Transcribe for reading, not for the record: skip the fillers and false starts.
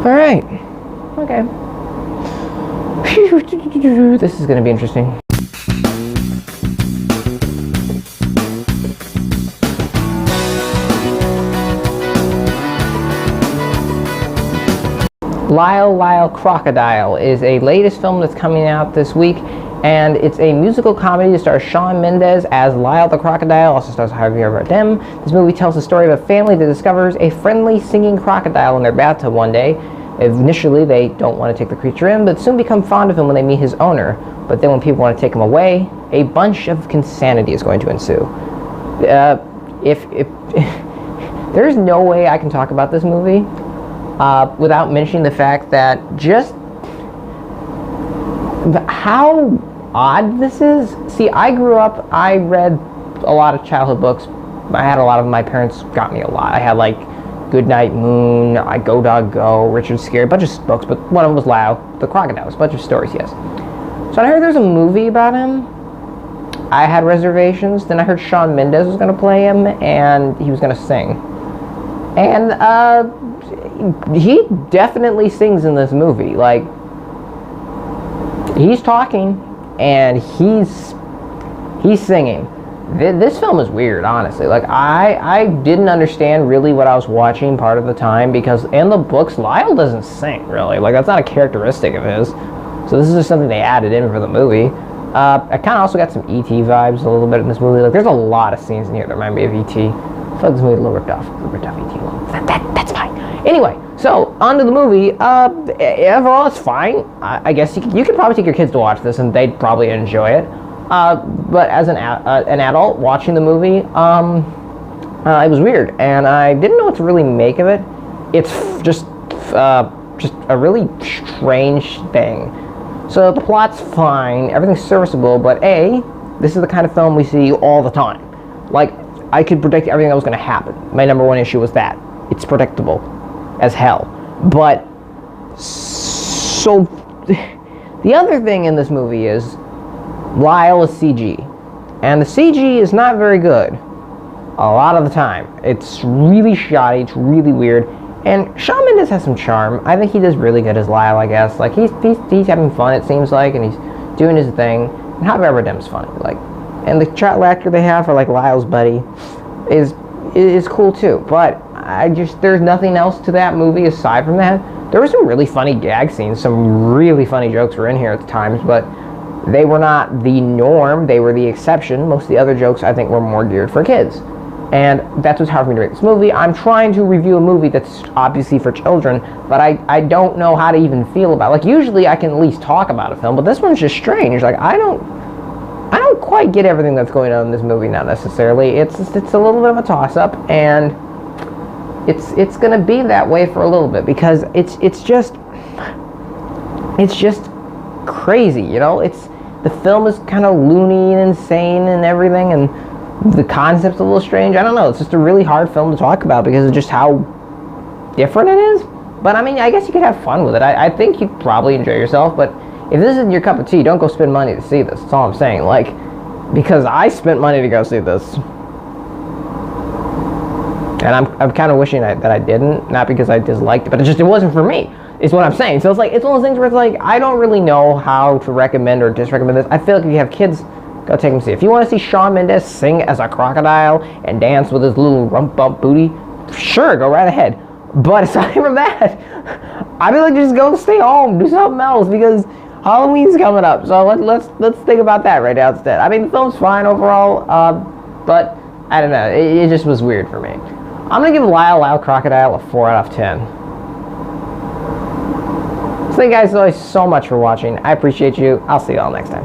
Alright. Okay. This is going to be interesting. Lyle, Crocodile is a latest film that's coming out this week, and it's a musical comedy that stars Shawn Mendes as Lyle the Crocodile, also stars Javier Bardem. This movie tells the story of a family that discovers a friendly singing crocodile in their bathtub one day. Initially, they don't want to take the creature in, but soon become fond of him when they meet his owner. But then when people want to take him away, a bunch of insanity is going to ensue. If there's no way I can talk about this movie without mentioning the fact that just how odd this is. See, I grew up, I read a lot of childhood books. I had a lot of them. My parents got me a lot. I had like Goodnight Moon, Go Dog Go, Richard Scarry, a bunch of books, but one of them was Lyle the Crocodile. It was a bunch of stories, yes. So I heard there's a movie about him. I had reservations. Then I heard Shawn Mendes was going to play him, and he was going to sing. And he definitely sings in this movie. Like, he's talking, and he's singing. This film is weird, honestly. Like, I didn't understand really what I was watching part of the time, because in the books, Lyle doesn't sing, really. Like, that's not a characteristic of his. So this is just something they added in for the movie. I kind of also got some E.T. vibes a little bit in this movie. Like, there's a lot of scenes in here that remind me of E.T. I feel like this movie is a little ripped off E.T. a little. That's fine. Anyway, so on to the movie. Overall, it's fine. I guess you could probably take your kids to watch this, and they'd probably enjoy it. But as an adult watching the movie, it was weird, and I didn't know what to really make of it. It's just a really strange thing. So the plot's fine, everything's serviceable, but this is the kind of film we see all the time. Like, I could predict everything that was going to happen. My number one issue was that. It's predictable as hell. But, so, the other thing in this movie is Lyle is CG. And the CG is not very good. A lot of the time. It's really shoddy, it's really weird. And Shawn Mendes has some charm. I think he does really good as Lyle, I guess. Like, he's having fun, it seems like, and he's doing his thing. And Javier Bardem's funny. Like, and the child actor they have for, like, Lyle's buddy is cool, too. But there's nothing else to that movie aside from that. There were some really funny gag scenes. Some really funny jokes were in here at the times, but they were not the norm. They were the exception. Most of the other jokes, I think, were more geared for kids. And that's what's hard for me to rate this movie. I'm trying to review a movie that's obviously for children, but I don't know how to even feel about it. Like, usually I can at least talk about a film, but this one's just strange. Like, I don't quite get everything that's going on in this movie, not necessarily. It's a little bit of a toss-up, and it's gonna be that way for a little bit, because it's just crazy, you know? The film is kind of loony and insane and everything, and the concept's a little strange. I don't know. It's just a really hard film to talk about because of just how different it is. But, I mean, I guess you could have fun with it. I think you'd probably enjoy yourself. But if this isn't your cup of tea, don't go spend money to see this. That's all I'm saying. Like, because I spent money to go see this. And I'm kind of wishing that I didn't. Not because I disliked it, but it wasn't for me. Is what I'm saying. So it's like, it's one of those things where it's like, I don't really know how to recommend or disrecommend this. I feel like if you have kids, go take them to see. If you want to see Shawn Mendes sing as a crocodile and dance with his little rump bump booty, sure, go right ahead. But aside from that, I feel like just go stay home, do something else, because Halloween's coming up. So let's think about that right now instead. I mean, the film's fine overall, but I don't know. It just was weird for me. I'm gonna give Lyle Crocodile a 4 out of 10. So thank you guys so much for watching. I appreciate you. I'll see you all next time.